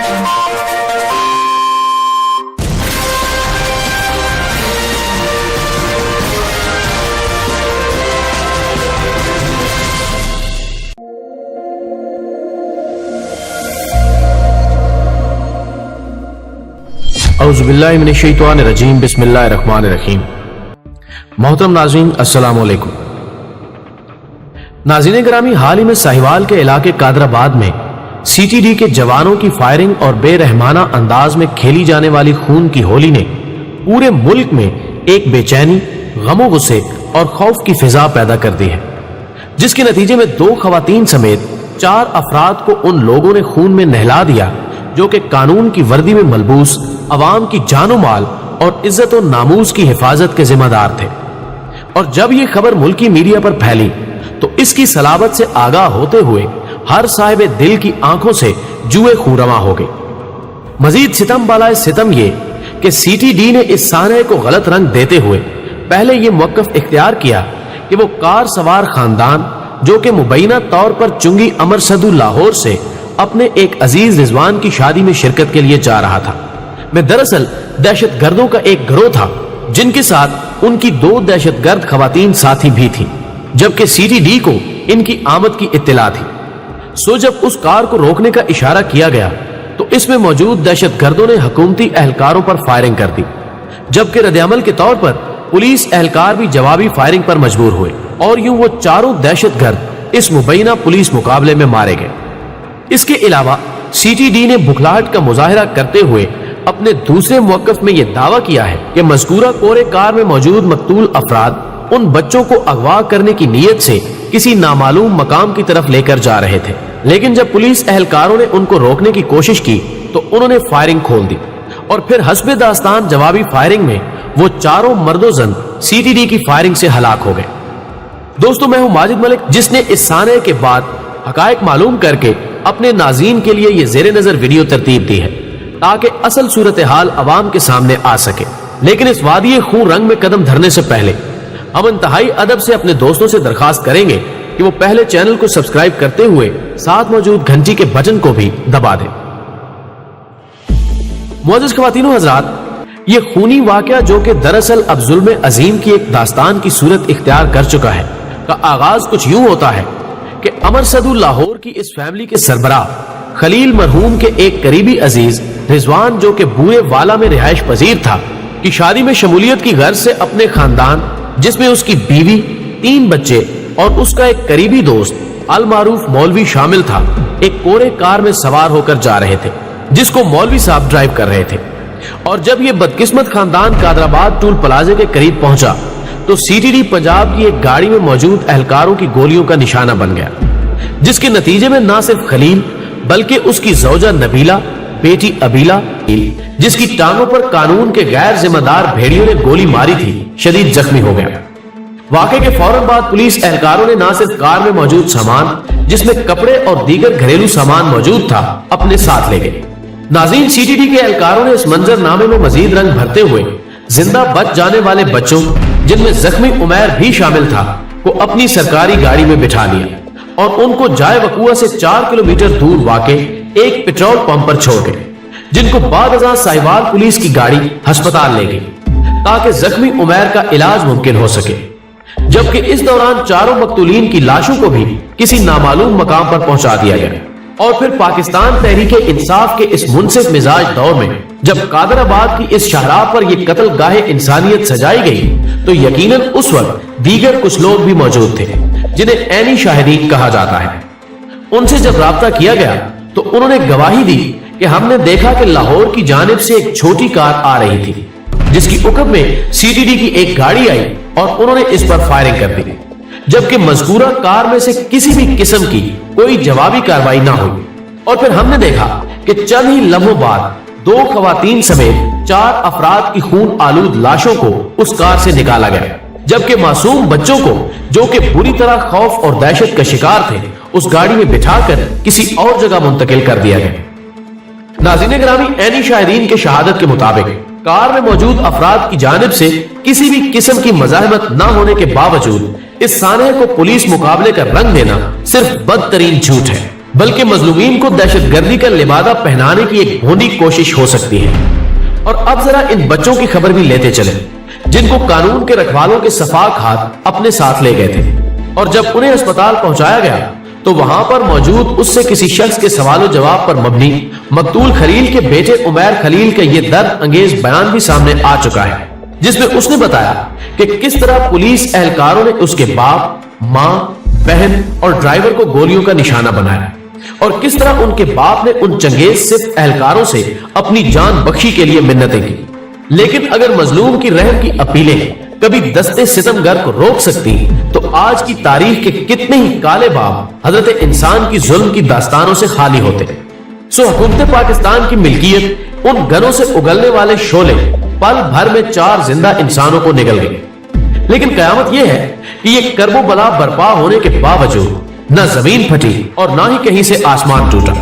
اعوذ باللہ من الشیطان الرجیم بسم اللہ الرحمن الرحیم۔ محترم ناظرین السلام علیکم۔ ناظرین گرامی، حال ہی میں ساہیوال کے علاقے قادر آباد میں سی ٹی ڈی کے جوانوں کی فائرنگ اور بے رحمانہ انداز میں کھیلی جانے والی خون کی ہولی نے پورے ملک میں ایک بے چینی، غم و غصے اور خوف کی فضا پیدا کر دی ہے، جس کے نتیجے میں 2 خواتین سمیت 4 افراد کو ان لوگوں نے خون میں نہلا دیا جو کہ قانون کی وردی میں ملبوس عوام کی جان و مال اور عزت و ناموس کی حفاظت کے ذمہ دار تھے۔ اور جب یہ خبر ملکی میڈیا پر پھیلی تو اس کی صلابت سے آگاہ ہوتے ہوئے ہر صاحب دل کی آنکھوں سے جوئے خون رواں ہو گئی۔ مزید ستم بالائے ستم یہ کہ سی ٹی ڈی نے اس سانحے کو غلط رنگ دیتے ہوئے پہلے یہ موقف اختیار کیا کہ وہ کار سوار خاندان جو کہ مبینہ طور پر چنگی امر صدو لاہور سے اپنے ایک عزیز رضوان کی شادی میں شرکت کے لیے جا رہا تھا، میں دراصل دہشت گردوں کا ایک گروہ تھا جن کے ساتھ ان کی 2 دہشت گرد خواتین ساتھی بھی تھیں، جبکہ سی ٹی ڈی کو ان کی آمد کی اطلاع تھی۔ سو جب اس کار کو روکنے کا اشارہ کیا گیا تو اس میں موجود دہشت گردوں نے حکومتی اہلکاروں پر فائرنگ کر دی، جبکہ رد عمل کے طور پر پولیس اہلکار بھی جوابی فائرنگ پر مجبور ہوئے، اور یوں وہ 4 دہشت گرد اس مبینہ پولیس مقابلے میں مارے گئے۔ اس کے علاوہ سی ٹی ڈی نے بکھلاہٹ کا مظاہرہ کرتے ہوئے اپنے دوسرے موقف میں یہ دعویٰ کیا ہے کہ مذکورہ کورے کار میں موجود مقتول افراد ان بچوں کو اغوا کرنے کی نیت سے کسی نامعلوم مقام کی طرف لے کر جا رہے تھے، لیکن جب پولیس اہلکاروں نے ان کو روکنے کی کوشش کی تو انہوں نے فائرنگ کھول دی، اور پھر حسب داستان جوابی فائرنگ میں وہ 4 مرد و زن سی ٹی ڈی کی فائرنگ سے ہلاک ہو گئے۔ دوستو، میں ہوں ماجد ملک، جس نے اس سانحے کے بعد حقائق معلوم کر کے اپنے ناظرین کے لیے یہ زیر نظر ویڈیو ترتیب دی ہے تاکہ اصل صورتحال عوام کے سامنے آ سکے۔ لیکن اس وادی خون رنگ میں قدم دھرنے سے پہلے ہم انتہائی ادب سے اپنے دوستوں سے درخواست کریں گے کہ وہ پہلے چینل کو سبسکرائب کرتے ہوئے ساتھ موجود گھنٹی کے بٹن کو بھی دبا دیں۔ معزز خواتین و حضرات، یہ خونی واقعہ جو کہ دراصل اب ظلم عظیم کی ایک داستان کی صورت اختیار کر چکا ہے کا آغاز کچھ یوں ہوتا ہے کہ امر صدو لاہور کی اس فیملی کے سربراہ خلیل مرحوم کے ایک قریبی عزیز رضوان جو کہ بوئے والا میں رہائش پذیر تھا کی شادی میں شمولیت کی غرض سے اپنے خاندان، جس میں اس کی بیوی، 3 بچے اور اس کا ایک قریبی دوست المعروف مولوی شامل تھا، ایک کورے کار میں سوار ہو کر جا رہے تھے جس کو مولوی صاحب ڈرائیو کر رہے تھے۔ اور جب یہ بدقسمت خاندان قادر آباد ٹول پلازے کے قریب پہنچا تو سی ٹی ڈی پنجاب کی ایک گاڑی میں موجود اہلکاروں کی گولیوں کا نشانہ بن گیا، جس کے نتیجے میں نہ صرف خلیل بلکہ اس کی زوجہ نبیلہ، بیٹی ابیلہ، جس کی ٹانگوں پر قانون کے غیر ذمہ دار بھیڑیوں نے گولی ماری تھی، شدید زخمی ہو گیا۔ واقعے کے فوراً بعد پولیس اہلکاروں نے نہ صرف کار میں موجود سامان جس میں کپڑے اور دیگر گھریلو سامان موجود تھا اپنے ساتھ لے گئے۔ ناظرین، سی ٹی ڈی کے اہلکاروں نے اس منظر نامے میں مزید رنگ بھرتے ہوئے زندہ بچ جانے والے بچوں، جن میں زخمی عمیر بھی شامل تھا، کو اپنی سرکاری گاڑی میں بٹھا لیا اور ان کو جائے وقوع سے 4 کلومیٹر دور واقع ایک پیٹرول پمپ پر چھوڑ گئے، جن کو بعد ازاں ساہیوال پولیس کی گاڑی ہسپتال لے گئی تاکہ زخمی عمیر کا علاج ممکن ہو سکے، جبکہ اس دوران 4 مقتولین کی لاشوں کو بھی کسی نامعلوم مقام پر پہنچا دیا گیا۔ اور پھر پاکستان تحریک انصاف کے اس منصف مزاج دور میں جب قادر آباد کی اس شاہراہ پر یہ قتل گاہ انسانیت سجائی گئی تو یقیناً اس وقت دیگر کچھ لوگ بھی موجود تھے جنہیں عینی شاہدین کہا جاتا ہے۔ ان سے جب رابطہ کیا گیا تو انہوں نے گواہی دی کہ ہم نے دیکھا کہ لاہور کی جانب سے ایک چھوٹی کار آ رہی تھی جس کی عقب میں سی ٹی ڈی کی ایک گاڑی آئی اور انہوں نے اس پر فائرنگ کر دی، جبکہ مذکورہ کار میں سے کسی بھی قسم کی کوئی جوابی کارروائی نہ ہوئی۔ اور پھر ہم نے دیکھا کہ چند ہی لمحوں بعد 2 خواتین سمیت 4 افراد کی خون آلود لاشوں کو اس کار سے نکالا گیا، جبکہ معصوم بچوں کو جو کہ بری طرح خوف اور دہشت کا شکار تھے اس گاڑی میں بٹھا کر کسی اور جگہ منتقل کر دیا گیا۔ ناظرین گرامی، عینی شاہدین کے شہادت کے مطابق کار میں موجود افراد کی جانب سے کسی بھی قسم کی مزاحمت نہ ہونے کے باوجود اس سانحے کو پولیس مقابلے کا رنگ دینا صرف بدترین جھوٹ ہے۔ बल्कि मजलूमीन को दहशतगर्दी का लिबादा पहनाने की एक भोंदी कोशिश हो सकती है। और अब जरा इन बच्चों की खबर भी लेते चले जिनको कानून के रखवालों के सफाक हाथ अपने साथ ले गए थे, और जब उन्हें अस्पताल पहुंचाया गया तो वहां पर मौजूद उससे किसी शख्स के सवाल जवाब पर मबनी मकतूल खलील के बेटे उमैर खलील का ये दर्द अंगेज बयान भी सामने आ चुका है, जिसमें उसने बताया कि किस तरह पुलिस एहलकारों ने उसके बाप, मां, बहन और ड्राइवर को गोलियों का निशाना बनाया, और किस तरह उनके बाप ने उन चंगेज सिर्फ एहलकारों से अपनी जान बख्शी के लिए मिन्नतें की। लेकिन अगर मजलूम की रहम की अपीलें कभी दस्ते सितमगर को रोक सकती तो आज की तारीख के कितने ही काले बाब हजरत इंसान की जुल्म की दास्तानों से खाली होते। सो हुकूमत पाकिस्तान की मिल्कियत उन घरों से उगलने वाले शोले पल भर में 4 जिंदा इंसानों को निगल गए। लेकिन कयामत यह है कि ये करबो बला बर्पा होने के बावजूद न जमीन फटी और ना ही कहीं से आसमान टूटा,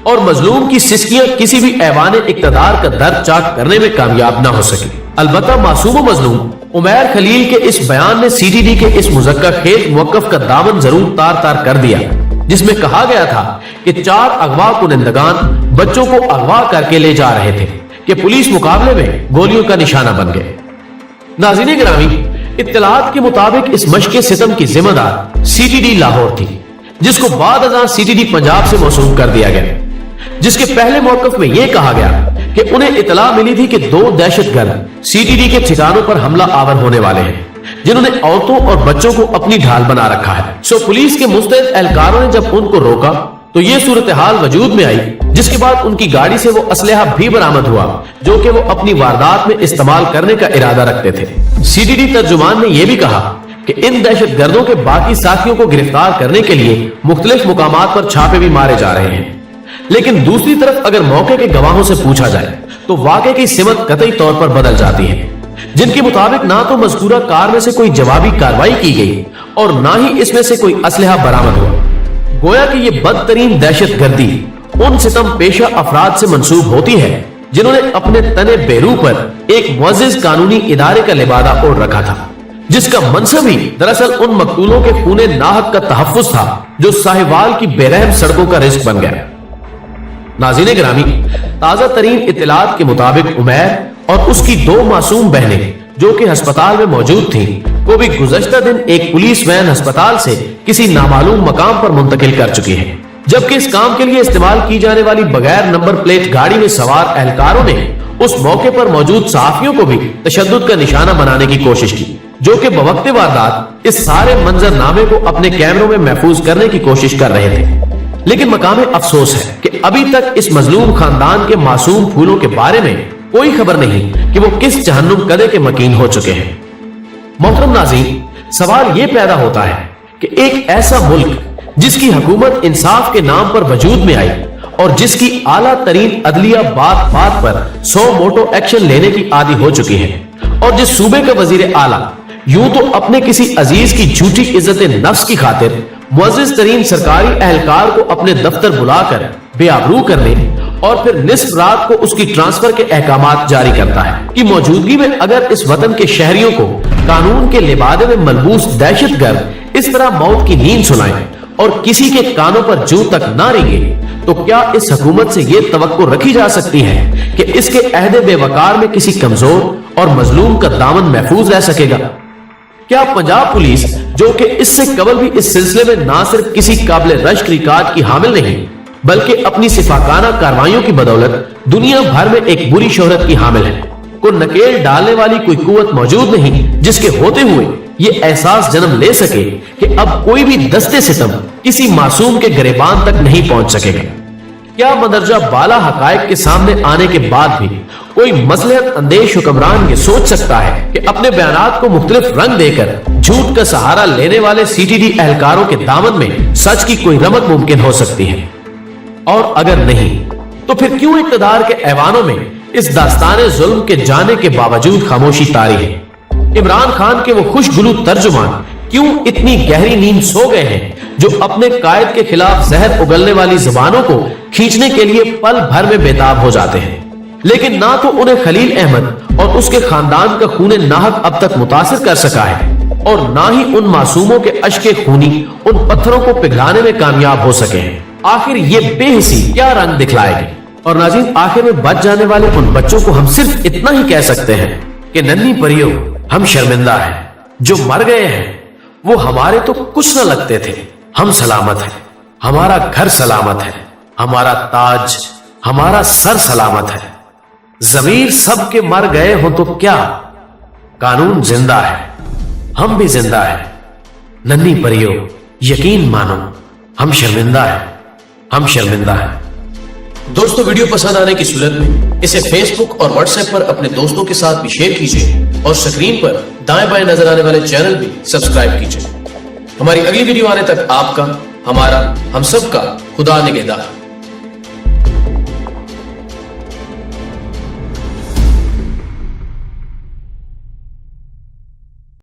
और मजलूम की सिस्कियां किसी भी ऐवान इक्तदार का दर्द चाक करने में कामयाब न हो सकी। अलबत्ता मासूम मजलूम उमैर खलील के इस बयान ने सीटीडी के इस मुज़क्का खेल मुवक्कफ का दामन जरूर तार तार कर दिया, जिसमें कहा गया था कि 4 अगवा कुनिंदगान बच्चों को अगवा करके ले जा रहे थे कि पुलिस मुकाबले में गोलियों का निशाना बन गए। नाज़रीन गिरामी, इत्तलात के मुताबिक इस मशक़े सितम की जिम्मेदार सीटीडी लाहौर थी, जिसको बाद अज़ां सीटीडी पंजाब से मौसूल कर दिया गया, जिसके पहले मौक़िफ़ में यह कहा गया कि उन्हें इतला मिली थी कि 2 दहशतगर्द सीटीडी के ठिकानों पर हमला आवर होने वाले हैं, जिन्होंने औरतों और बच्चों को अपनी ढाल बना रखा है। सो पुलिस के मुस्तैद एहलकारों ने जब उनको रोका तो ये सूरत हाल वजूद में आई, जिसके बाद उनकी गाड़ी से वो असलहा भी बरामद हुआ जो कि वो अपनी वारदात में इस्तेमाल करने का इरादा रखते थे। सीटीडी तर्जुमान ने यह भी कहा कि इन दहशतगर्दों के बाकी साथियों को गिरफ्तार करने के लिए मुख्तलिफ मुकामात पर छापे भी मारे जा रहे हैं। लेकिन दूसरी तरफ अगर मौके के गवाहों से पूछा जाए तो वाकई की सिमत कतई तौर पर बदल जाती है, जिनके मुताबिक ना तो मज़कूरा कार में से कोई जवाबी कार्रवाई की गई और ना ही इसमें से कोई असलहा बरामद हुआ। गोया कि ये बदतरीन दहशतगर्दी उन सितम पेशा अफराद से मंसूब होती है जिन्होंने अपने तने बेरू पर एक मुअज़्ज़िज़ कानूनी इदारे का लिबादा ओढ़ रखा था, जिसका मनसब ही दरअसल उन मकतूलों के खूने नाहक का तहफ़्फ़ुज़ था जो साहिवाल की बेरहम सड़कों का रिस्क बन गया। नाज़रीन गिरामी, ताज़ा तरीन इत्तलात के मुताबिक उमैर और उसकी 2 मासूम बहनें जो कि अस्पताल में मौजूद थीं को भी गुज़श्ता दिन एक पुलिस वैन अस्पताल से किसी नामालूम मकाम पर मुंतकिल कर चुकी है, जबकि इस काम के लिए इस्तेमाल की जाने वाली बगैर नंबर प्लेट गाड़ी में सवार एहलकारों ने उस मौके पर मौजूद सहाफियों को भी तशद्दुद का निशाना बनाने की कोशिश की, जो कि बवक्ते वारदात इस सारे मंजरनामे को अपने कैमरों में महफूज करने की कोशिश कर रहे थे। लेकिन मकामे अफसोस है कि अभी तक इस मजलूम खानदान के मासूम फूलों के बारे में कोई खबर नहीं कि वो किस जहन्नुम कदे के मकीन हो चुके हैं। मोहतरम नाज़रीन, सवाल ये पैदा होता है कि एक ऐसा मुल्क जिसकी हुकूमत इंसाफ के नाम पर वजूद में आई और जिसकी आला तरीन अदलिया बात बात पर 100 मोटो एक्शन लेने की आदी हो चुकी है, और जिस सूबे का वजीर आला यूं तो अपने किसी अजीज की झूठी इज्जत नफ्स की खातिर मुअज़्ज़िज़ तरीन सरकारी एहलकार को अपने दफ्तर बुलाकर बेआबरू करने और फिर निस्फ रात को उसकी ट्रांसफर के अहकामात जारी करता है कि मौजूदगी में अगर इस वतन के शहरियों को कानून के लिबादे में मलबूस दहशतगर्द इस तरह मौत की नींद सुनाए और किसी के कानों पर जूं तक ना रेंगे, तो क्या इस हुकूमत से यह तवक्को रखी जा सकती है कि इसके अहदे बेवकार में किसी कमजोर और मजलूम का दामन महफूज रह सकेगा? क्या पंजाब पुलिस, जो कि इससे कबल भी इस सिलसिले में ना सिर्फ किसी काबिल रश्क रिकॉर्ड की हामिल नहीं बल्कि अपनी सिफाकाना कार्रवाइयों की बदौलत दुनिया भर में एक बुरी शोहरत की हामिल है, को नकेल डालने वाली कोई कुव्वत मौजूद नहीं जिसके होते हुए ये एहसास जन्म ले सके कि अब कोई भी दस्ते सितम किसी मासूम के गिरेबान तक नहीं पहुंच सकेगा? क्या मंदरजा बाला हकायक के सामने आने के बाद भी कोई मसलहत अंदेश हुक्मरान ये सोच सकता है कि अपने बयानात को मुख्तलिफ रंग देकर झूठ का सहारा लेने वाले सीटीडी एहलकारों के दामन में सच की कोई रमक मुमकिन हो सकती है? और अगर नहीं तो फिर क्यों इक़्तिदार के ऐवानों में इस दास्ताने जुल्म के जाने के बावजूद खामोशी तारी है? इमरान खान के वो खुशगुलू तर्जुमान क्यों इतनी गहरी नींद सो गए हैं जो अपने कायद के खिलाफ जहर उगलने वाली जुबानों को खींचने के लिए पल भर में बेताब हो जाते हैं, लेकिन ना तो उन्हें खलील अहमद और उसके खानदान का खूने नाहक अब तक मुतासिर कर सका है और ना ही उन मासूमों के अश्के खूनी उन पत्थरों को पिघलाने में कामयाब हो सके हैं आखिर ये बेहिसी क्या रंग दिखलाएगी। और नाज़रीन, आखिर में बच जाने वाले उन बच्चों को हम सिर्फ इतना ही कह सकते हैं कि नन्ही परियों, हम शर्मिंदा हैं। जो मर गए हैं वो हमारे तो कुछ न लगते थे। हम सलामत हैं, हमारा घर सलामत है, हमारा ताज, हमारा सर सलामत है। ज़मीर सबके मर गए हो तो क्या, कानून जिंदा है, हम भी जिंदा है। नन्ही परियों, यकीन मानो, हम शर्मिंदा है, हम शर्मिंदा है। दोस्तों, वीडियो पसंद आने की सूरत में इसे फेसबुक और व्हाट्सएप पर अपने दोस्तों के साथ भी शेयर कीजिए और स्क्रीन पर दाएं बाएं नजर आने वाले चैनल भी सब्सक्राइब कीजिए। हमारी अगली वीडियो आने तक आपका, हमारा, हम सबका खुदा निगहबान।